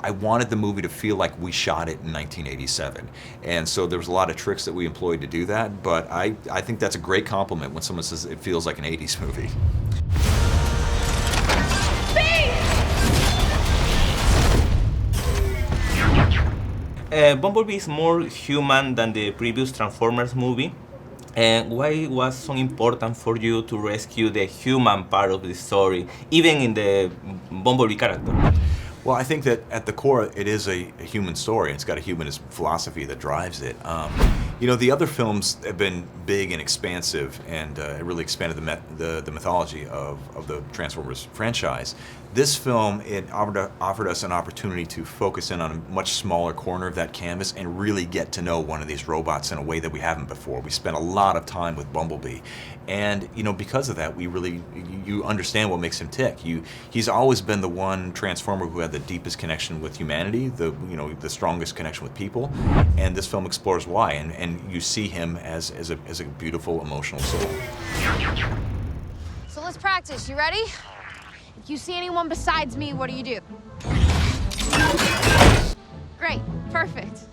I wanted the movie to feel like we shot it in 1987. And so there was a lot of tricks that we employed to do that, but I think that's a great compliment when someone says it feels like an 80s movie. Bumblebee is more human than the previous Transformers movie. Why was so important for you to rescue the human part of the story, even in the Bumblebee character? Well, I think that at the core, it is a human story. It's got a humanist philosophy that drives it. You know, the other films have been big and expansive, and it really expanded the mythology of the Transformers franchise. This film, it offered us an opportunity to focus in on a much smaller corner of that canvas and really get to know one of these robots in a way that we haven't before. We spent a lot of time with Bumblebee, and you know, because of that, you understand what makes him tick. He's always been the one Transformer who had the deepest connection with humanity, the strongest connection with people, and this film explores why, and you see him as a beautiful, emotional soul. So let's practice. You ready? If you see anyone besides me, what do you do? Great. Perfect.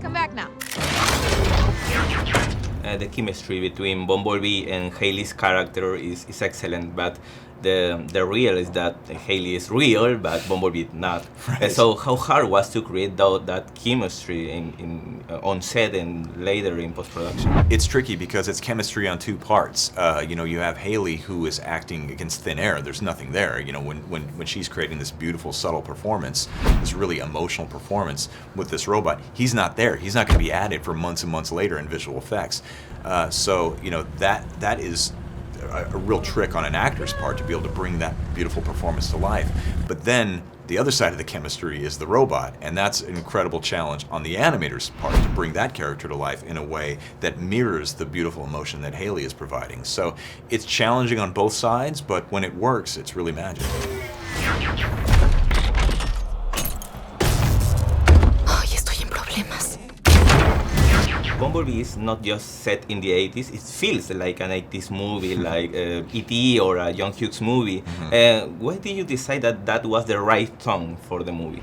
Come back now. The chemistry between Bumblebee and Hayley's character is excellent, but the real is that Hayley is real, but Bumblebee not. Right. So how hard was to create that chemistry on set and later in post-production? It's tricky because it's chemistry on two parts. You know, you have Hayley who is acting against thin air. There's nothing there. You know, when she's creating this beautiful, subtle performance, this really emotional performance with this robot, he's not there. He's not going to be added for months and months later in visual effects. So, you know, that is a real trick on an actor's part to be able to bring that beautiful performance to life. But then the other side of the chemistry is the robot, and that's an incredible challenge on the animator's part to bring that character to life in a way that mirrors the beautiful emotion that Hayley is providing. So it's challenging on both sides, but when it works, it's really magic. Bumblebee is not just set in the 80s, it feels like an 80s movie, like E.T. or a John Hughes movie. Mm-hmm. Why did you decide that was the right tone for the movie?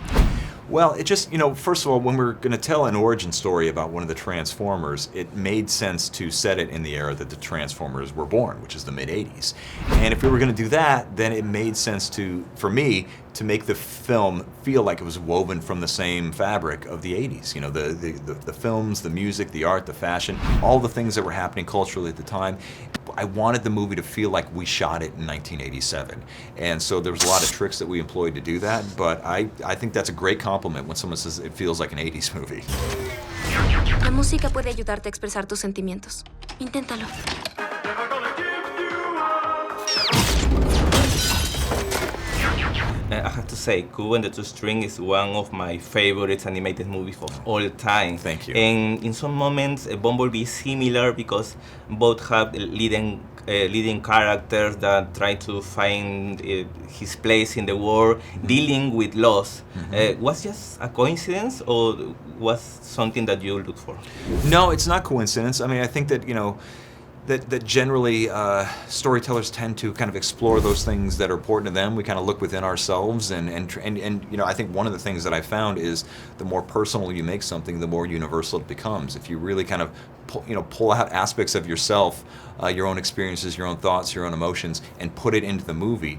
Well, it just, you know, first of all, when we're going to tell an origin story about one of the Transformers, it made sense to set it in the era that the Transformers were born, which is the mid-80s. And if we were going to do that, then it made sense for me, to make the film feel like it was woven from the same fabric of the 80s. You know, the films, the music, the art, the fashion, all the things that were happening culturally at the time. I wanted the movie to feel like we shot it in 1987. And so there was a lot of tricks that we employed to do that, but I think that's a great compliment when someone says it feels like an 80s movie. La música puede ayudarte a expresar tus sentimientos. Inténtalo. I have to say, Kubo and the Two String is one of my favorite animated movies of all time. Thank you. And in some moments, Bumblebee is similar because both have leading characters that try to find his place in the world, dealing with loss. Mm-hmm. Was just a coincidence, or was something that you looked for? No, it's not coincidence. I mean, I think that, you know, that generally storytellers tend to kind of explore those things that are important to them. We kind of look within ourselves, and you know, I think one of the things that I found is the more personal you make something, the more universal it becomes. If you really kind of pull out aspects of yourself, your own experiences, your own thoughts, your own emotions, and put it into the movie,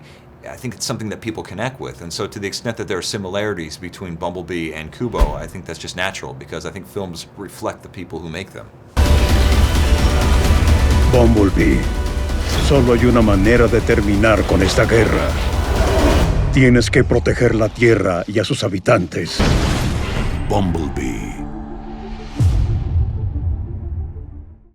I think it's something that people connect with. And so to the extent that there are similarities between Bumblebee and Kubo, I think that's just natural, because I think films reflect the people who make them. Bumblebee, solo hay una manera de terminar con esta guerra. Tienes que proteger la Tierra y a sus habitantes. Bumblebee.